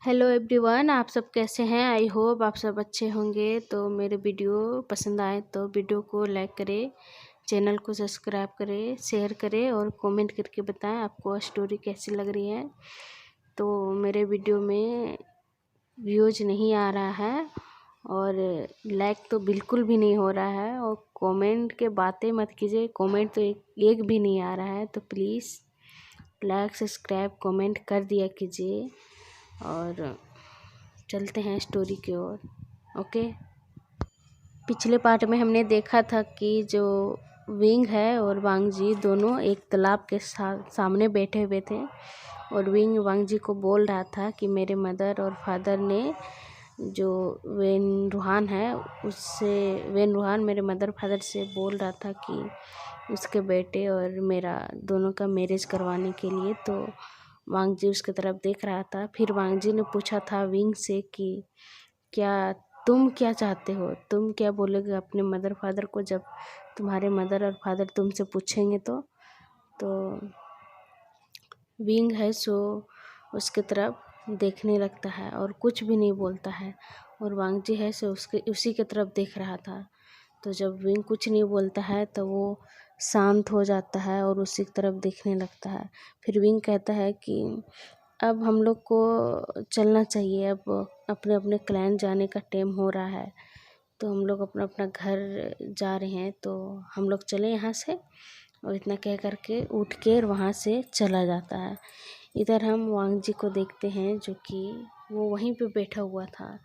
Hello everyone, आप सब कैसे हैं। आई होप आप सब अच्छे होंगे। तो मेरे वीडियो पसंद आए तो वीडियो को लाइक करें, चैनल को सब्सक्राइब करें, शेयर करें और कमेंट करके बताएं आपको स्टोरी कैसी लग रही है। तो मेरे वीडियो में व्यूज नहीं आ रहा है और लाइक तो बिल्कुल भी नहीं हो रहा है और कमेंट के बातें मत कीजिए। कमेंट तो एक भी नहीं आ रहा है। तो प्लीज़ लाइक सब्सक्राइब कमेंट कर दिया कीजिए और चलते हैं स्टोरी की ओर। ओके, पिछले पार्ट में हमने देखा था कि जो विंग है और वांग जी दोनों एक तालाब के सामने बैठे हुए थे और विंग वांग जी को बोल रहा था कि मेरे मदर और फादर ने जो वेन रूहान है उससे वेन रूहान मेरे मदर फादर से बोल रहा था कि उसके बेटे और मेरा दोनों का मैरिज करवाने के लिए। तो वांग जी उसकी तरफ देख रहा था। फिर वांग जी ने पूछा था विंग से कि क्या तुम क्या चाहते हो, तुम क्या बोलोगे अपने मदर फादर को जब तुम्हारे मदर और फादर तुमसे पूछेंगे। तो विंग है सो उसके तरफ देखने लगता है और कुछ भी नहीं बोलता है और वांग जी है सो उसके उसी की तरफ देख रहा था। तो जब विंग कुछ नहीं बोलता है तो वो शांत हो जाता है और उसी की तरफ देखने लगता है। फिर विंग कहता है कि अब हम लोग को चलना चाहिए, अब अपने अपने क्लैन जाने का टाइम हो रहा है। तो हम लोग अपना अपना घर जा रहे हैं, तो हम लोग चले यहाँ से। और इतना कह करके उठ के वहाँ से चला जाता है। इधर हम वांग जी को देखते हैं जो कि वो वहीं पे बैठा हुआ था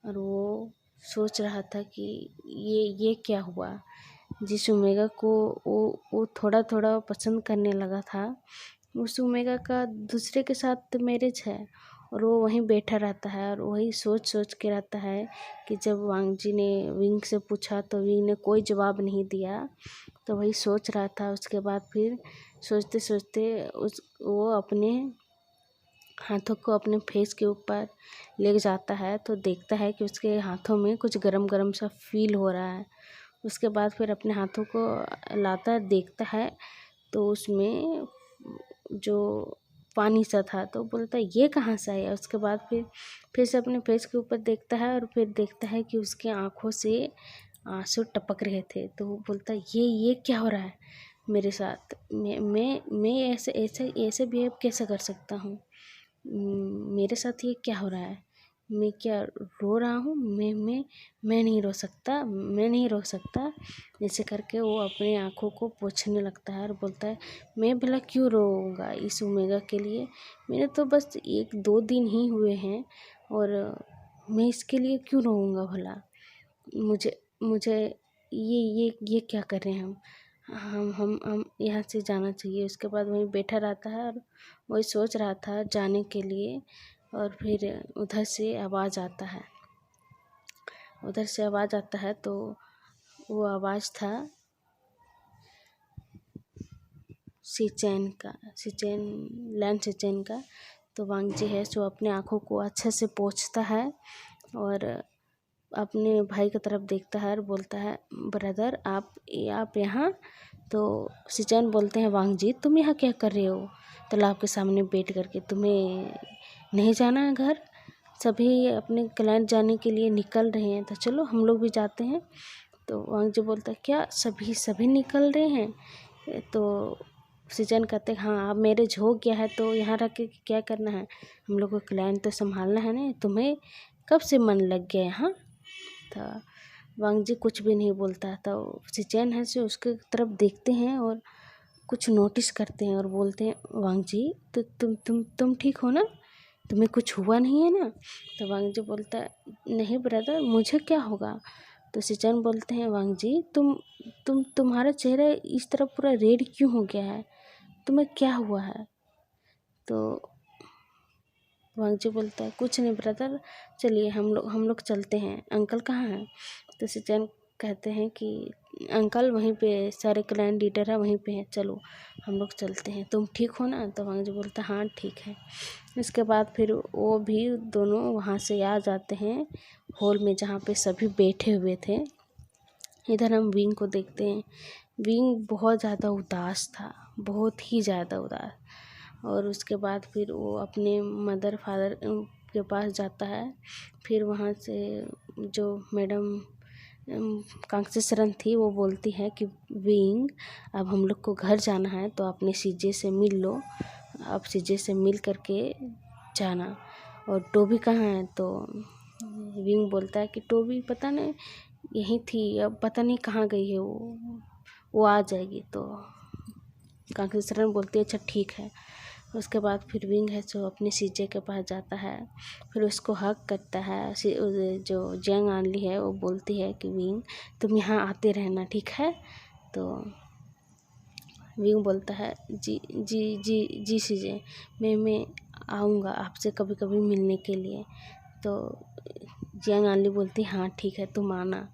और वो सोच रहा था कि ये क्या हुआ। जिस ओमेगा को वो थोड़ा थोड़ा पसंद करने लगा था, उस ओमेगा का दूसरे के साथ मैरिज है और वो वहीं बैठा रहता है और वही सोच सोच के रहता है कि जब वांग जी ने विंग से पूछा तो विंग ने कोई जवाब नहीं दिया। तो वही सोच रहा था। उसके बाद फिर सोचते सोचते वो अपने हाथों को अपने फेस के ऊपर ले जाता है तो देखता है कि उसके हाथों में कुछ गरम गरम सा फील हो रहा है। उसके बाद फिर अपने हाथों को लाता देखता है तो उसमें जो पानी सा था। तो बोलता है ये कहाँ से आया। उसके बाद फिर से अपने फेस के ऊपर देखता है और फिर देखता है कि उसके आँखों से आंसू टपक रहे थे। तो वो बोलता है ये क्या हो रहा है मेरे साथ। मैं ऐसे ऐसे ऐसे बिहेव कैसे कर सकता हूँ। मेरे साथ ये क्या हो रहा है। मैं क्या रो रहा हूँ। मैं नहीं रो सकता, मैं नहीं रो सकता। ऐसे करके वो अपनी आँखों को पोंछने लगता है और बोलता है मैं भला क्यों रोऊंगा इस ओमेगा के लिए। मेरे तो बस 1-2 दिन ही हुए हैं और मैं इसके लिए क्यों रोऊंगा भला। मुझे मुझे ये क्या कर रहे हैं हम यहाँ से जाना चाहिए। उसके बाद वहीं बैठा रहता है और वही सोच रहा था जाने के लिए। और फिर उधर से आवाज़ आता है तो वो आवाज़ था सिचेन का। तो वांग जी है सो अपने आँखों को अच्छे से पोंछता है और अपने भाई की तरफ देखता है और बोलता है ब्रदर आप यहाँ। तो सिचेन बोलते हैं वांग जी तुम यहाँ क्या कर रहे हो तालाब के सामने बैठ करके, तुम्हें नहीं जाना है घर। सभी अपने क्लाइंट जाने के लिए निकल रहे हैं तो चलो हम लोग भी जाते हैं। तो वांग जी बोलता है क्या सभी निकल रहे हैं। तो सिचेन कहते हैं हाँ अब मैरिज हो गया है तो यहाँ रख के क्या करना है, हम लोग को क्लाइंट तो संभालना है ना। तुम्हें कब से मन लग गया यहाँ। तो वांग जी कुछ भी नहीं बोलता। तो सिचेन है से उसके तरफ देखते हैं और कुछ नोटिस करते हैं और बोलते हैं वांग जी तो तुम ठीक हो ना, तुम्हें कुछ हुआ नहीं है ना। तो वांग जी बोलता है नहीं ब्रदर मुझे क्या होगा। तो सिचेन बोलते हैं वांग जी तुम्हारा चेहरा इस तरह पूरा रेड क्यों हो गया है, तुम्हें क्या हुआ है। तो वांग जी बोलता है कुछ नहीं ब्रदर, चलिए हम लोग चलते हैं। अंकल कहाँ हैं। तो सिचेन कहते हैं कि अंकल वहीं पे सारे क्लाइंट लीडर है वहीं पे हैं, चलो हम लोग चलते हैं, तुम ठीक हो ना। तो वांग जी बोलता है हाँ ठीक है। इसके बाद फिर वो भी दोनों वहाँ से आ जाते हैं हॉल में जहाँ पे सभी बैठे हुए थे। इधर हम विंग को देखते हैं। विंग बहुत ज़्यादा उदास था, बहुत ही ज़्यादा उदास। और उसके बाद फिर वो अपने के पास जाता है। फिर वहाँ से जो मैडम कांग्सी सरन थी वो बोलती है कि विंग, अब हम लोग को घर जाना है तो अपने सीजे से मिल लो, अब सीजे से मिल करके जाना। और टोबी कहाँ है? तो विंग बोलता है कि टोबी पता नहीं यहीं थी, अब पता नहीं कहाँ गई है वो आ जाएगी। तो कांग्सी सरन बोलती है अच्छा ठीक है। उसके बाद फिर विंग है जो अपने सीजे के पास जाता है, फिर उसको हक करता है। जो जंग आनली है वो बोलती है कि विंग तुम यहाँ आते रहना, ठीक है? तो विंग बोलता है जी जी जी जी सीजे, मैं आऊँगा आपसे कभी कभी मिलने के लिए। तो जंग आनली बोलती हाँ ठीक है तुम आना।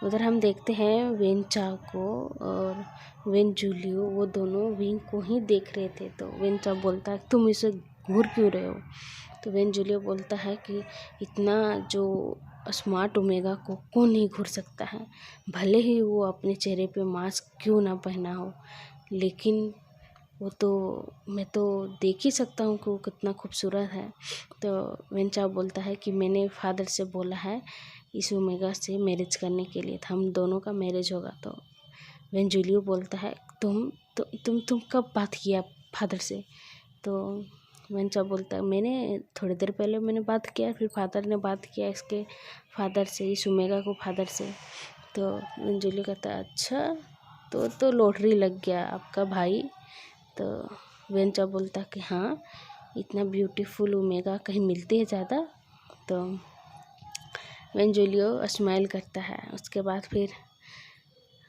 उधर हम देखते हैं वेन चाव को और वेन जूलियो, वो दोनों विंग को ही देख रहे थे। तो वेन चाव बोलता है तुम इसे घूर क्यों रहे हो? तो वेन जूलियो बोलता है कि इतना जो स्मार्ट ओमेगा को कौन नहीं घूर सकता है, भले ही वो अपने चेहरे पे मास्क क्यों ना पहना हो, लेकिन वो तो मैं तो देख ही सकता हूँ कि वो कितना खूबसूरत है। तो वेन चाव बोलता है कि मैंने फादर से बोला है इस ओमेगा से मैरिज करने के लिए, हम दोनों का मैरिज होगा। तो वेन जूलियो बोलता है तुम कब बात किया फादर से? तो वेन चाव बोलता है मैंने थोड़ी देर पहले मैंने बात किया, फिर फादर ने बात किया इसके फादर से, इस ओमेगा को फादर से। तो वेन जूलियो कहता है अच्छा तो लॉटरी लग गया आपका भाई। तो वेन चाव बोलता कि हाँ इतना ब्यूटीफुल ओमेगा कहीं मिलती है ज़्यादा। तो वेन जूलियो स्माइल करता है। उसके बाद फिर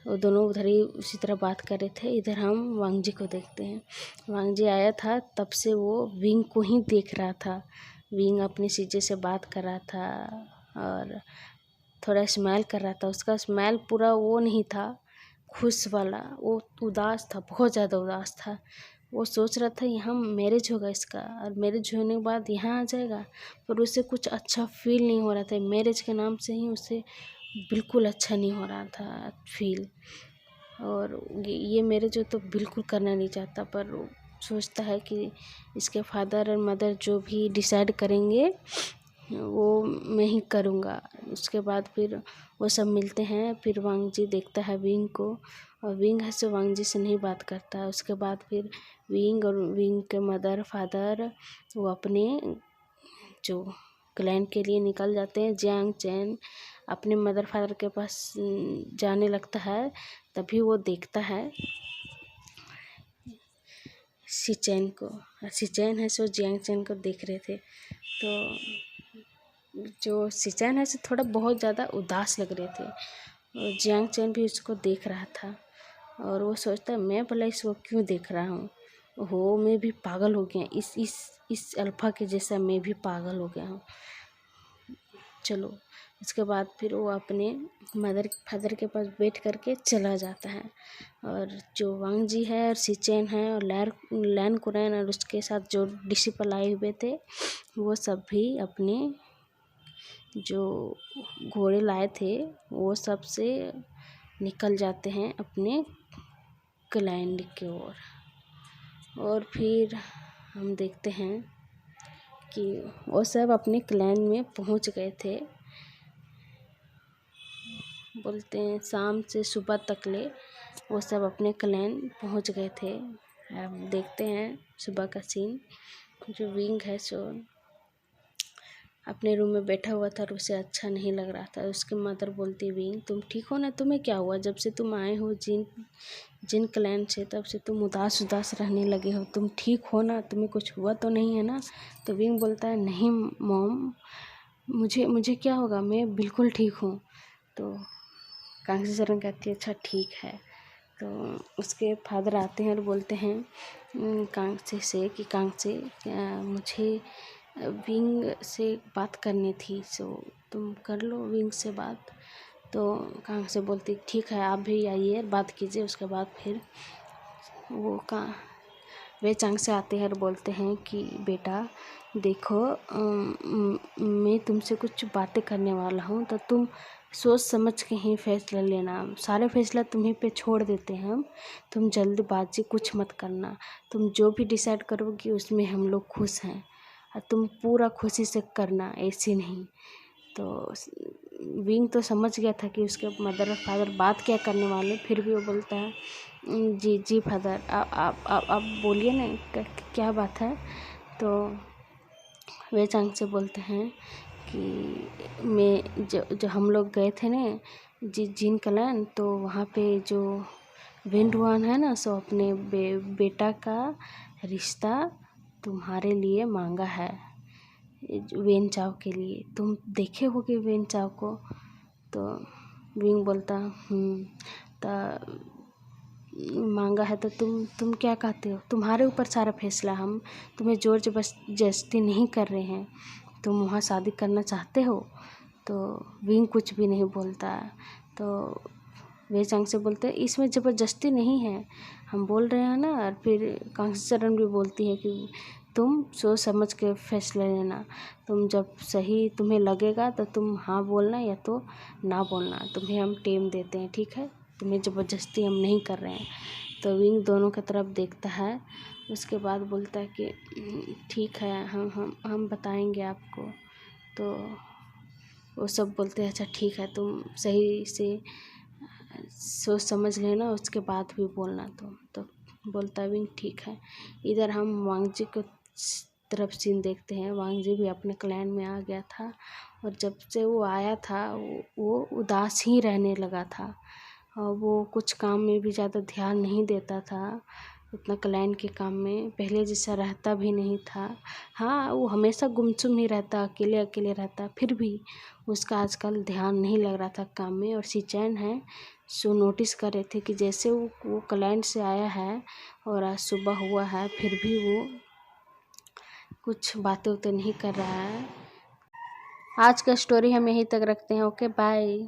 वो दोनों उधर ही उसी तरह बात कर रहे थे। इधर हम वांग जी को देखते हैं। वांग जी आया था तब से वो विंग को ही देख रहा था। विंग अपने सीजे से बात कर रहा था और थोड़ा स्माइल कर रहा था। उसका स्माइल पूरा वो नहीं था खुश वाला, वो उदास था, बहुत ज़्यादा उदास था। वो सोच रहा था यहाँ मैरिज होगा इसका और मैरिज होने के बाद यहाँ आ जाएगा, पर उसे कुछ अच्छा फील नहीं हो रहा था। मैरिज के नाम से ही उसे बिल्कुल अच्छा नहीं हो रहा था फील। और ये मैरिज तो बिल्कुल करना नहीं चाहता, पर वो सोचता है कि इसके फादर और मदर जो भी डिसाइड करेंगे वो मैं ही करूँगा। उसके बाद फिर वो सब मिलते हैं। फिर वांग जी देखता है विंग को और विंग है सो वांग जी से नहीं बात करता है। उसके बाद फिर विंग और विंग के मदर फादर वो अपने जो क्लैन के लिए निकल जाते हैं। जियांग चैन अपने मदर फादर के पास जाने लगता है, तभी वो देखता है सिचैन को। सिचैन है सो जियांग चैन को देख रहे थे। तो जो सिचैन है सो थोड़ा बहुत ज़्यादा उदास लग रहे थे और जियांग चैन भी उसको देख रहा था और वो सोचता है मैं भला इसको क्यों देख रहा हूँ, हो मैं भी पागल हो गया, इस अल्फा के जैसा मैं भी पागल हो गया हूँ। चलो उसके बाद फिर वो अपने मदर फादर के पास बैठ करके चला जाता है। और जो वांग जी है और सिचैन है और लैन कुरैन और उसके साथ जो डिसिपल आए हुए थे वो सब भी अपने जो घोड़े लाए थे वो सब से निकल जाते हैं अपने क्लैन की ओर। और फिर हम देखते हैं कि वो सब अपने क्लैन में पहुंच गए थे। बोलते हैं शाम से सुबह तक ले वो सब अपने क्लैन पहुंच गए थे। अब देखते हैं सुबह का सीन। जो विंग है सो अपने रूम में बैठा हुआ था और उसे अच्छा नहीं लग रहा था। उसकी मदर बोलती विंग तुम ठीक हो ना, तुम्हें क्या हुआ? जब से तुम आए हो जिन क्लैन से तब से तुम उदास रहने लगे हो, तुम ठीक हो ना, तुम्हें कुछ हुआ तो नहीं है ना? तो विंग बोलता है नहीं मॉम, मुझे क्या होगा, मैं बिल्कुल ठीक हूँ। तो कांग्सी सरन कहती है अच्छा ठीक है। तो उसके फादर आते हैं और बोलते हैं कांग्सी से कि कांग्सी मुझे विंग से बात करनी थी, सो तुम कर लो विंग से बात। तो कांग्सी बोलती ठीक है आप भी आइए बात कीजिए। उसके बाद फिर वो वे चांग से आते हैं और बोलते हैं कि बेटा देखो मैं तुमसे कुछ बातें करने वाला हूँ, तो तुम सोच समझ के ही फैसला लेना, सारे फैसला तुम्हीं पे छोड़ देते हैं हम, तुम जल्दबाजी कुछ मत करना, तुम जो भी डिसाइड करोगी उसमें हम लोग खुश हैं। और तुम पूरा खुशी से करना, ऐसे नहीं। तो विंग तो समझ गया था कि उसके मदर और फादर बात क्या करने वाले, फिर भी वो बोलता है जी जी फादर, आप बोलिए ना, क्या बात है। तो वे चांग से बोलते हैं कि मैं जो हम लोग गए थे ना जिन कलन, तो वहाँ पे जो विंडवान है ना, सो अपने बेटा का रिश्ता तुम्हारे लिए मांगा है, वेन चाव के लिए। तुम देखे होगे वेन चाव को। तो विंग बोलता तो मांगा है तो तुम क्या कहते हो, तुम्हारे ऊपर सारा फैसला, हम तुम्हें जोर जबरदस्ती नहीं कर रहे हैं, तुम वहाँ शादी करना चाहते हो। तो विंग कुछ भी नहीं बोलता। तो वे चांग से बोलते हैं इसमें ज़बरदस्ती नहीं है, हम बोल रहे हैं ना। और फिर कांसीचरण भी बोलती है कि तुम सोच समझ के फैसला लेना, तुम जब सही तुम्हें लगेगा तो तुम हाँ बोलना या तो ना बोलना, तुम्हें हम टाइम देते हैं, ठीक है, तुम्हें ज़बरदस्ती हम नहीं कर रहे हैं। तो विंग दोनों की तरफ देखता है, उसके बाद बोलता है कि ठीक है, हम बताएंगे आपको। तो वो सब बोलते हैं अच्छा ठीक है, तुम सही से सोच समझ लेना, उसके बाद भी बोलना। तो बोलता है विंग ठीक है। इधर हम वांगजी को तरफ सीन देखते हैं। वांगजी भी अपने क्लैन में आ गया था, और जब से वो आया था वो उदास ही रहने लगा था, और वो कुछ काम में भी ज़्यादा ध्यान नहीं देता था, उतना क्लैन के काम में पहले जैसा रहता भी नहीं था। हाँ, वो हमेशा गुमसुम ही रहता, अकेले अकेले रहता, फिर भी उसका आजकल ध्यान नहीं लग रहा था काम में। और सीचैन है सो नोटिस कर रहे थे कि जैसे वो क्लैन से आया है और आज सुबह हुआ है, फिर भी वो कुछ बातें उतें नहीं कर रहा है। आज का स्टोरी हम यहीं तक रखते हैं। Okay bye.